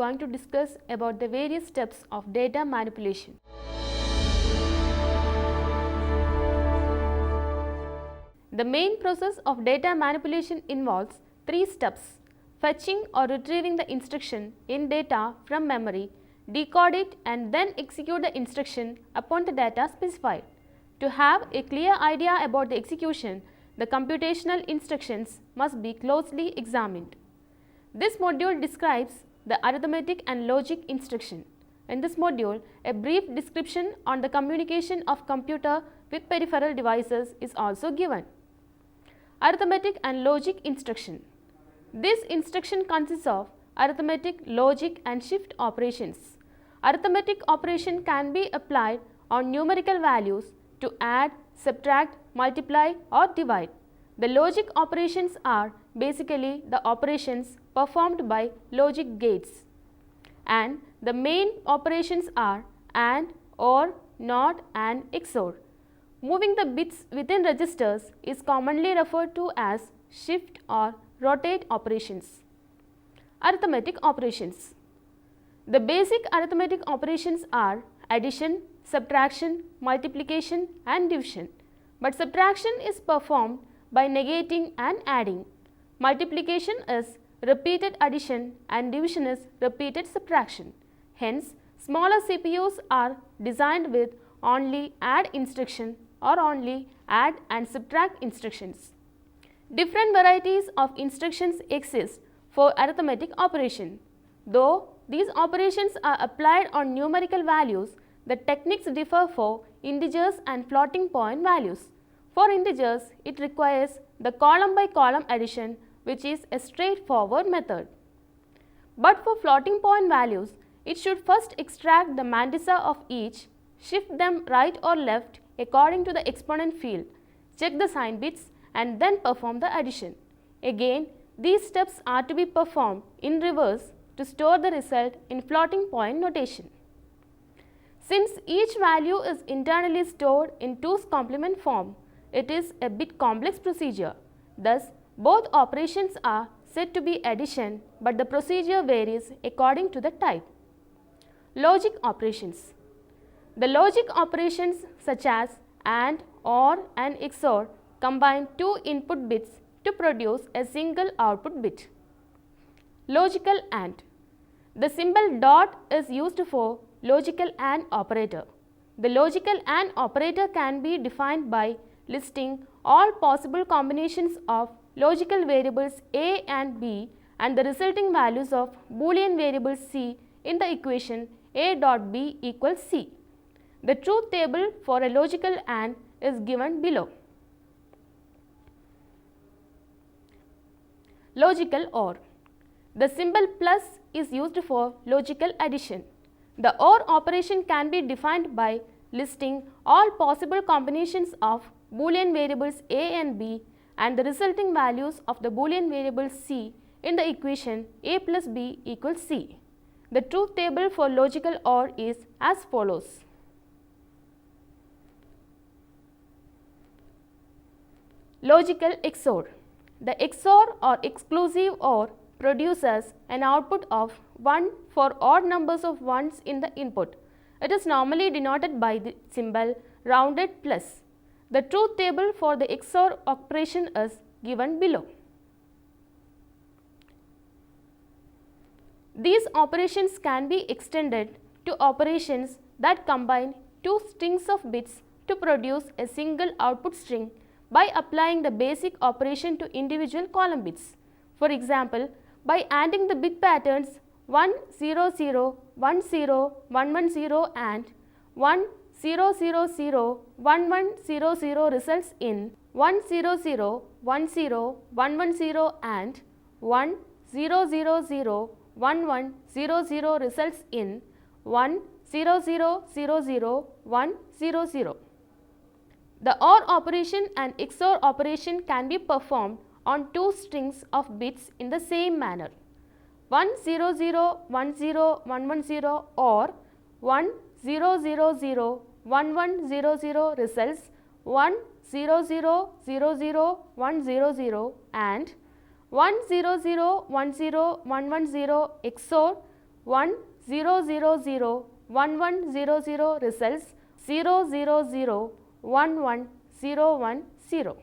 going to discuss about the various steps of data manipulation. The main process of data manipulation involves three steps: fetching or retrieving the instruction in data from memory, decode it and then execute the instruction upon the data specified. To have a clear idea about the execution, the computational instructions must be closely examined. This module describes the arithmetic and logic instruction. In this module, a brief description on the communication of computer with peripheral devices is also given. Arithmetic and logic instruction. This instruction consists of arithmetic, logic and shift operations. Arithmetic operation can be applied on numerical values to add, subtract, multiply or divide. The logic operations are basically the operations performed by logic gates, and the main operations are AND, OR, NOT and XOR. Moving the bits within registers is commonly referred to as shift or rotate operations. Arithmetic operations. The basic arithmetic operations are addition, subtraction, multiplication and division, but subtraction is performed by negating and adding. Multiplication is repeated addition and division is repeated subtraction. Hence, smaller CPUs are designed with only add instruction or only add and subtract instructions. Different varieties of instructions exist for arithmetic operation. Though these operations are applied on numerical values, the techniques differ for integers and floating point values. For integers, it requires the column by column addition, which is a straightforward method. But for floating point values, it should first extract the mantissa of each, shift them right or left according to the exponent field, check the sign bits and then perform the addition. Again, these steps are to be performed in reverse to store the result in floating point notation. Since each value is internally stored in 2's complement form, it is a bit complex procedure. Thus, both operations are said to be addition, but the procedure varies according to the type. Logic operations. The logic operations such as AND, OR and XOR combine two input bits to produce a single output bit. Logical AND. The symbol dot is used for logical AND operator. The logical AND operator can be defined by listing all possible combinations of logical variables A and B and the resulting values of Boolean variable C in the equation A dot B equals C. The truth table for a logical AND is given below. Logical OR. The symbol plus is used for logical addition. The OR operation can be defined by listing all possible combinations of Boolean variables A and B and the resulting values of the Boolean variable C in the equation A plus B equals C. The truth table for logical OR is as follows. Logical XOR. The XOR or exclusive OR produces an output of 1 for odd numbers of 1's in the input. It is normally denoted by the symbol rounded plus. The truth table for the XOR operation is given below. These operations can be extended to operations that combine two strings of bits to produce a single output string by applying the basic operation to individual column bits. For example, by adding the bit patterns 1 0 0 1 0 1 1 0 and 1 0 0 0 1 1 0 0 results in 1 0 0 1 0 1 1 0 and 1 0 0 0 1 1 0 0 results in 1 0 0 0 0 1 0 0. The OR operation and XOR operation can be performed on two strings of bits in the same manner. 1 0 0 1 0 1 1 0 or 1 0 0 0 1 1 0 0 results 1 0 0 0 0 1 0 0 and 1 0 0 1 0 1 1 0 XOR 1 0 0 0 1 1 0 0 results 0 0 0 1 1 0 1 0.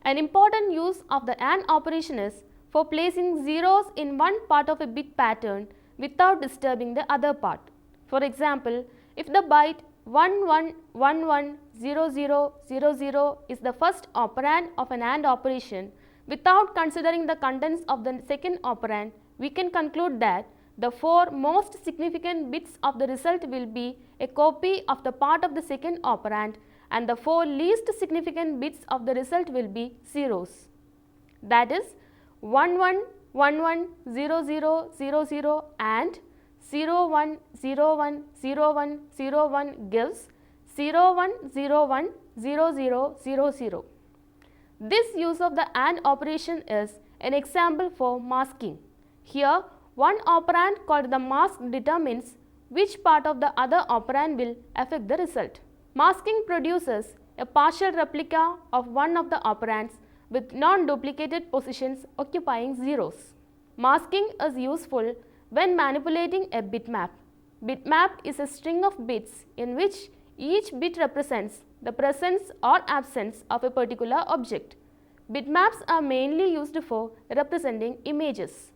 An important use of the AND operation is for placing zeros in one part of a bit pattern without disturbing the other part. For example, if the byte 1 1 1 1 0 0 0 0 is the first operand of an AND operation, without considering the contents of the second operand, we can conclude that the 4 most significant bits of the result will be a copy of the part of the second operand, and the 4 least significant bits of the result will be zeros. That is 1 1 1 1 0 0 0 0 and 0 1 0 1 0 1 0 1 gives 0 1 0 1 0 0 0 0. This use of the AND operation is an example for masking. Here, one operand called the mask determines which part of the other operand will affect the result. Masking produces a partial replica of one of the operands with non-duplicated positions occupying zeros. Masking is useful when manipulating a bitmap. Bitmap is a string of bits in which each bit represents the presence or absence of a particular object. Bitmaps are mainly used for representing images.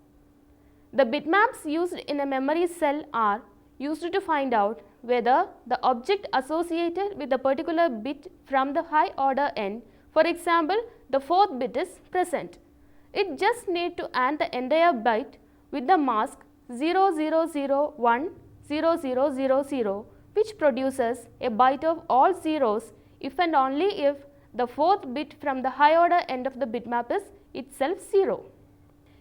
The bitmaps used in a memory cell are used to find out whether the object associated with a particular bit from the high order n, for example, the 4th bit is present. It just needs to AND the entire byte with the mask 0 0 0 1 0 0 0 0, which produces a byte of all zeros if and only if the 4th bit from the high order end of the bitmap is itself 0.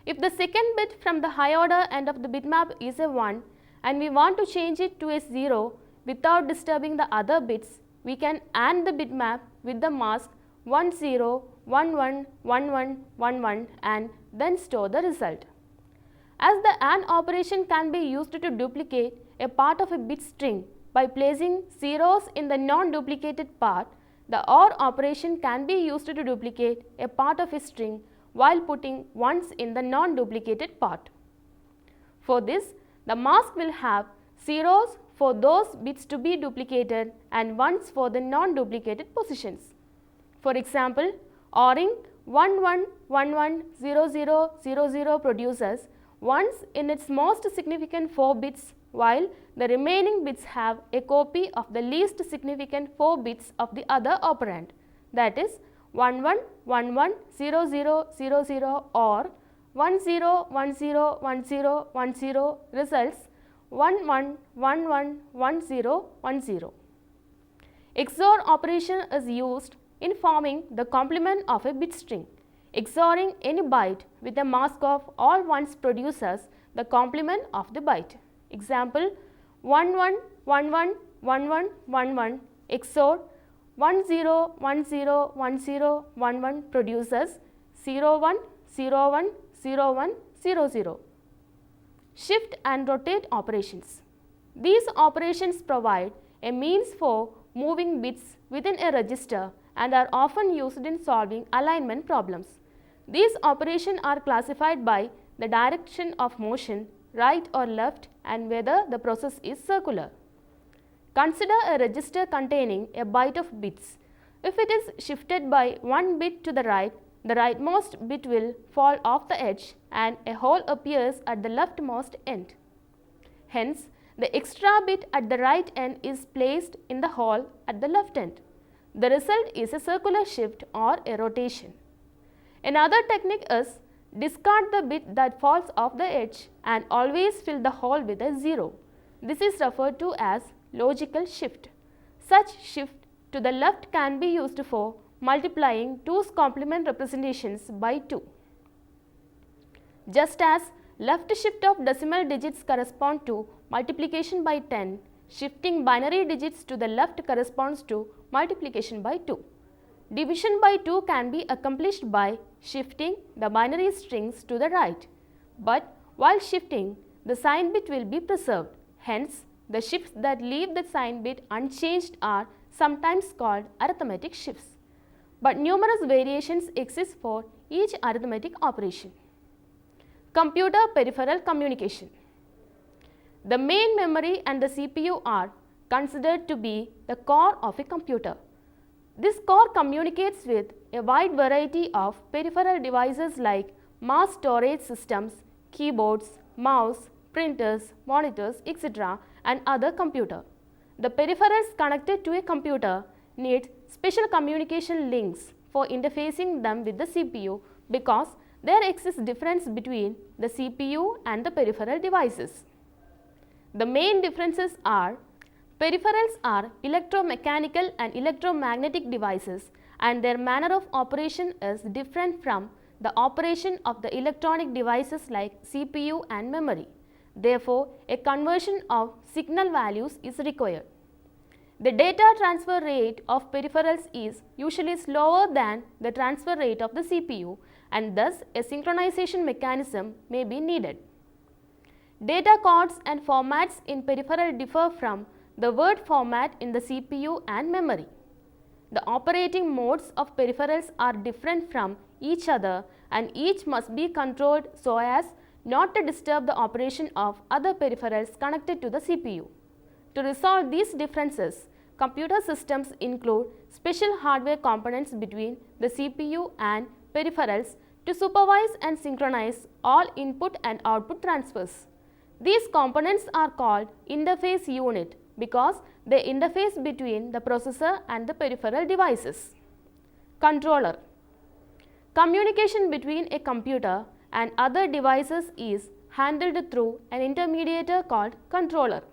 If the second bit from the high order end of the bitmap is a 1 and we want to change it to a 0 without disturbing the other bits, we can AND the bitmap with the mask 1 0 1 1 1 1 1 1 and then store the result. As the AND operation can be used to duplicate a part of a bit string by placing zeros in the non-duplicated part, the OR operation can be used to duplicate a part of a string while putting ones in the non-duplicated part. For this, the mask will have zeros for those bits to be duplicated and ones for the non-duplicated positions. For example, ORing 1 1 1 1 0 0 0 0 produces ones in its most significant 4 bits, while the remaining bits have a copy of the least significant 4 bits of the other operand, that is 1 1 1 1 0 0 0 0 or 1 0 1 0 1 0 1 0 results 1 1 1 1 1 0 1 0. XOR operation is used in forming the complement of a bit string. XORing any byte with a mask of all ones produces the complement of the byte. Example 1 1 1 1 1 1 1 1 XOR 1 0 1 0 1 0 1 1 produces 0 1 0 1 0 1 0 0. Shift and rotate operations. These operations provide a means for moving bits within a register and are often used in solving alignment problems. These operations are classified by the direction of motion, right or left, and whether the process is circular. Consider a register containing a byte of bits. If it is shifted by one bit to the rightmost bit will fall off the edge and a hole appears at the leftmost end. Hence, the extra bit at the right end is placed in the hole at the left end. The result is a circular shift or a rotation. Another technique is discard the bit that falls off the edge and always fill the hole with a 0. This is referred to as logical shift. Such shift to the left can be used for multiplying 2's complement representations by 2. Just as left shift of decimal digits correspond to multiplication by 10, shifting binary digits to the left corresponds to multiplication by 2. Division by 2 can be accomplished by shifting the binary strings to the right, but while shifting, the sign bit will be preserved. Hence, the shifts that leave the sign bit unchanged are sometimes called arithmetic shifts, but numerous variations exist for each arithmetic operation. Computer peripheral communication. The main memory and the CPU are considered to be the core of a computer. This core communicates with a wide variety of peripheral devices like mass storage systems, keyboards, mouse, printers, monitors, etc. and other computer. The peripherals connected to a computer need special communication links for interfacing them with the CPU because there exists difference between the CPU and the peripheral devices. The main differences are: peripherals are electromechanical and electromagnetic devices and their manner of operation is different from the operation of the electronic devices like CPU and memory. Therefore, a conversion of signal values is required. The data transfer rate of peripherals is usually slower than the transfer rate of the CPU and thus a synchronization mechanism may be needed. Data codes and formats in peripheral differ from the word format in the CPU and memory. The operating modes of peripherals are different from each other and each must be controlled so as not to disturb the operation of other peripherals connected to the CPU. To resolve these differences, computer systems include special hardware components between the CPU and peripherals to supervise and synchronize all input and output transfers. These components are called interface unit because they interface between the processor and the peripheral devices. Controller. Communication between a computer and other devices is handled through an intermediator called controller.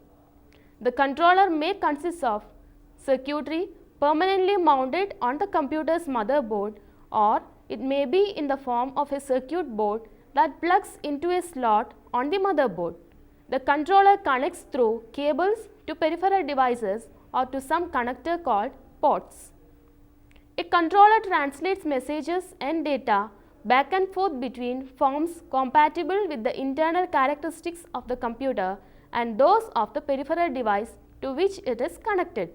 The controller may consist of circuitry permanently mounted on the computer's motherboard, or it may be in the form of a circuit board that plugs into a slot on the motherboard. The controller connects through cables to peripheral devices or to some connector called ports. A controller translates messages and data back and forth between forms compatible with the internal characteristics of the computer and those of the peripheral device to which it is connected.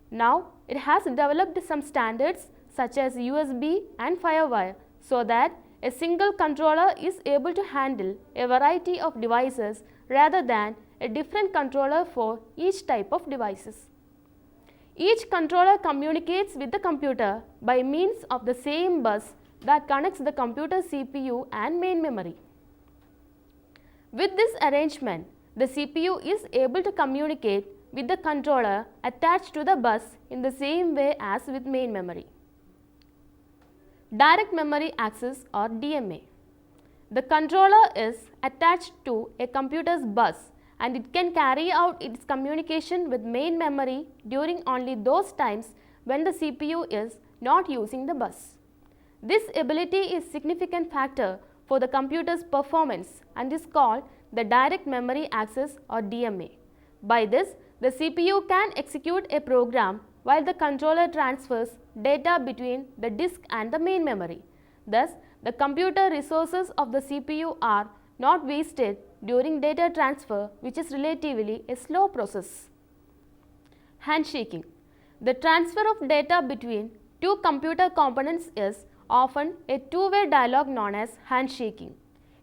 Now, it has developed some standards such as USB and FireWire so that a single controller is able to handle a variety of devices rather than a different controller for each type of devices. Each controller communicates with the computer by means of the same bus that connects the computer CPU and main memory. With this arrangement, the CPU is able to communicate with the controller attached to the bus in the same way as with main memory. Direct memory access or DMA. The controller is attached to a computer's bus and it can carry out its communication with main memory during only those times when the CPU is not using the bus. This ability is a significant factor for the computer's performance and is called the direct memory access or DMA. By this, the CPU can execute a program while the controller transfers data between the disk and the main memory. Thus, the computer resources of the CPU are not wasted during data transfer, which is relatively a slow process. Handshaking. The transfer of data between two computer components is often a two-way dialogue known as handshaking.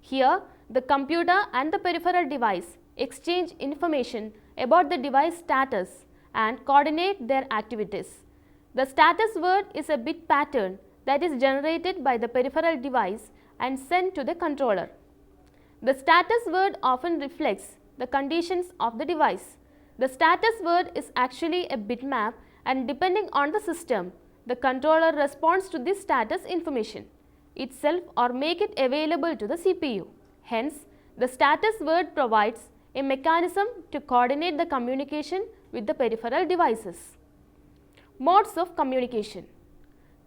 Here, the computer and the peripheral device exchange information about the device status and coordinate their activities. The status word is a bit pattern that is generated by the peripheral device and sent to the controller. The status word often reflects the conditions of the device. The status word is actually a bitmap and depending on the system, the controller responds to this status information itself or make it available to the CPU. Hence, the status word provides a mechanism to coordinate the communication with the peripheral devices. Modes of communication.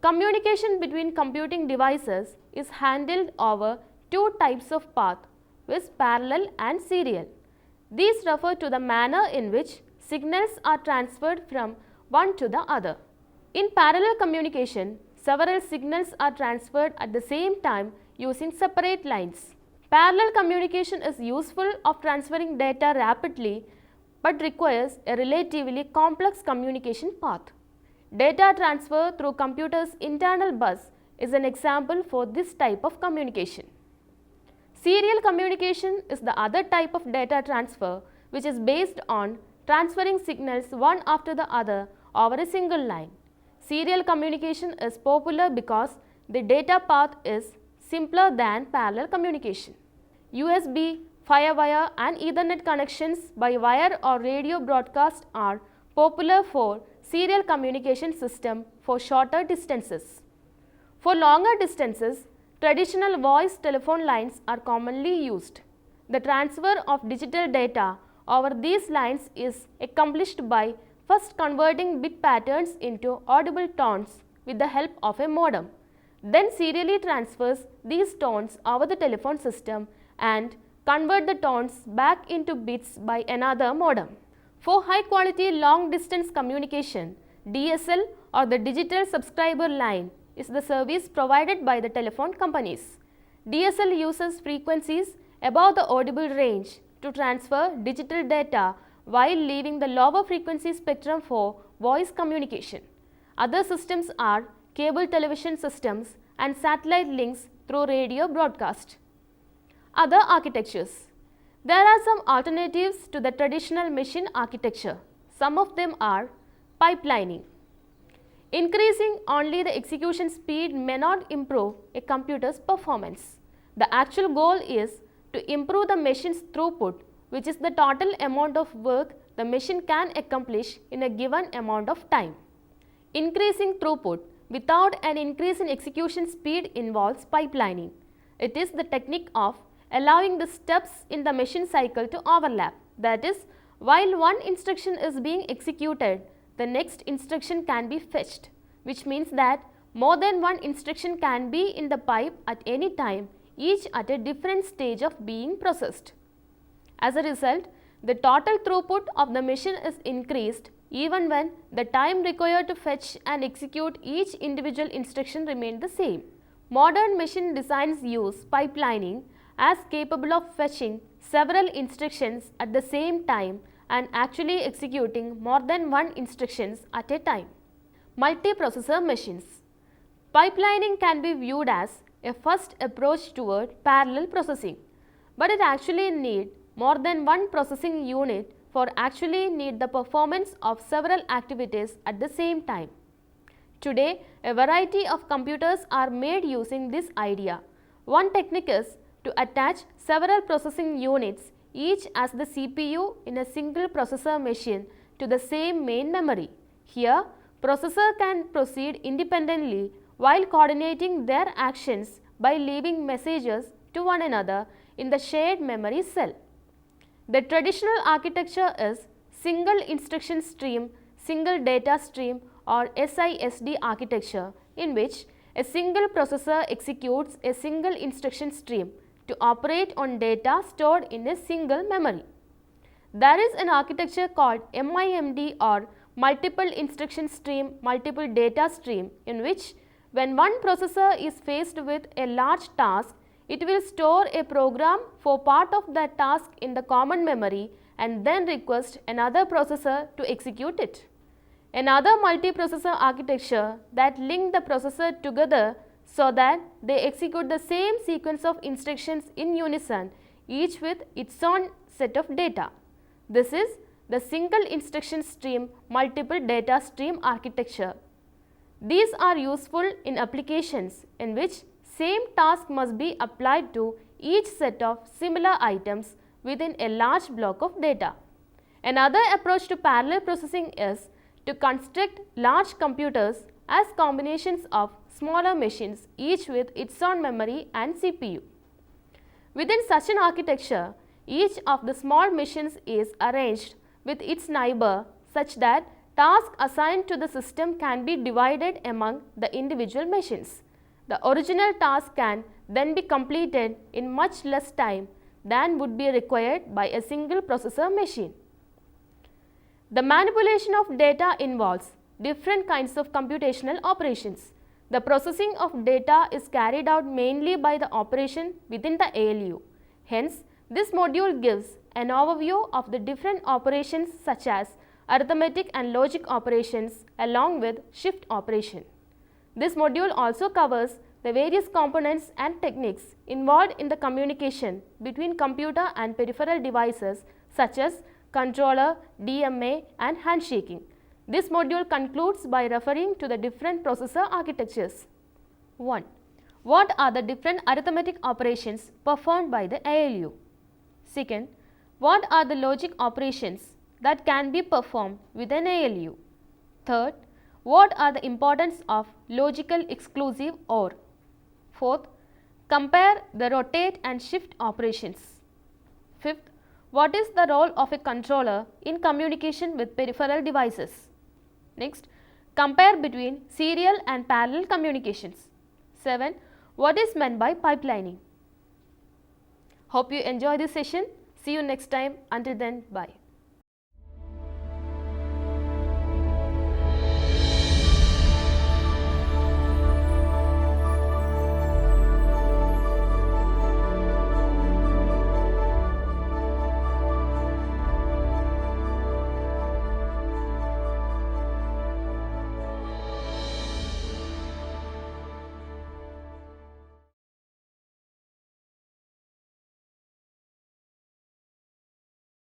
Communication between computing devices is handled over two types of path, with parallel and serial. These refer to the manner in which signals are transferred from one to the other. In parallel communication, several signals are transferred at the same time using separate lines. Parallel communication is useful of transferring data rapidly but requires a relatively complex communication path. Data transfer through computer's internal bus is an example for this type of communication. Serial communication is the other type of data transfer which is based on transferring signals one after the other over a single line. Serial communication is popular because the data path is simpler than parallel communication. USB, Firewire and Ethernet connections by wire or radio broadcast are popular for serial communication system for shorter distances. For longer distances, traditional voice telephone lines are commonly used. The transfer of digital data over these lines is accomplished by first converting bit patterns into audible tones with the help of a modem, then serially transfers these tones over the telephone system and convert the tones back into bits by another modem. For high quality long distance communication, DSL or the digital subscriber line is the service provided by the telephone companies. DSL uses frequencies above the audible range to transfer digital data while leaving the lower frequency spectrum for voice communication. Other systems are cable television systems and satellite links through radio broadcast. Other architectures. There are some alternatives to the traditional machine architecture. Some of them are pipelining. Increasing only the execution speed may not improve a computer's performance. The actual goal is to improve the machine's throughput, which is the total amount of work the machine can accomplish in a given amount of time. Increasing throughput without an increase in execution speed involves pipelining. It is the technique of allowing the steps in the machine cycle to overlap. That is, while one instruction is being executed, the next instruction can be fetched, which means that more than one instruction can be in the pipe at any time, each at a different stage of being processed. As a result, the total throughput of the machine is increased even when the time required to fetch and execute each individual instruction remained the same. Modern machine designs use pipelining as capable of fetching several instructions at the same time and actually executing more than one instructions at a time. Multiprocessor machines. Pipelining can be viewed as a first approach toward parallel processing, but it actually needs more than one processing unit for actually need the performance of several activities at the same time. Today, a variety of computers are made using this idea. One technique is to attach several processing units, each as the CPU in a single processor machine, to the same main memory. Here, processor can proceed independently while coordinating their actions by leaving messages to one another in the shared memory cell. The traditional architecture is single instruction stream, single data stream or SISD architecture, in which a single processor executes a single instruction stream to operate on data stored in a single memory. There is an architecture called MIMD or multiple instruction stream, multiple data stream, in which when one processor is faced with a large task, it will store a program for part of that task in the common memory and then request another processor to execute it. Another multiprocessor architecture that link the processor together so that they execute the same sequence of instructions in unison, each with its own set of data. This is the single instruction stream, multiple data stream architecture. These are useful in applications in which same task must be applied to each set of similar items within a large block of data. Another approach to parallel processing is to construct large computers as combinations of smaller machines, each with its own memory and CPU. Within such an architecture, each of the small machines is arranged with its neighbor such that tasks assigned to the system can be divided among the individual machines. The original task can then be completed in much less time than would be required by a single processor machine. The manipulation of data involves different kinds of computational operations. The processing of data is carried out mainly by the operation within the ALU. Hence, this module gives an overview of the different operations such as arithmetic and logic operations along with shift operation. This module also covers the various components and techniques involved in the communication between computer and peripheral devices such as controller, DMA and handshaking. This module concludes by referring to the different processor architectures. 1. What are the different arithmetic operations performed by the ALU? Second, what are the logic operations that can be performed with an ALU? Third, what are the importance of logical exclusive OR? Fourth, compare the rotate and shift operations. Fifth, what is the role of a controller in communication with peripheral devices? Next, compare between serial and parallel communications. 7. What is meant by pipelining? Hope you enjoy this session. See you next time. Until then, bye.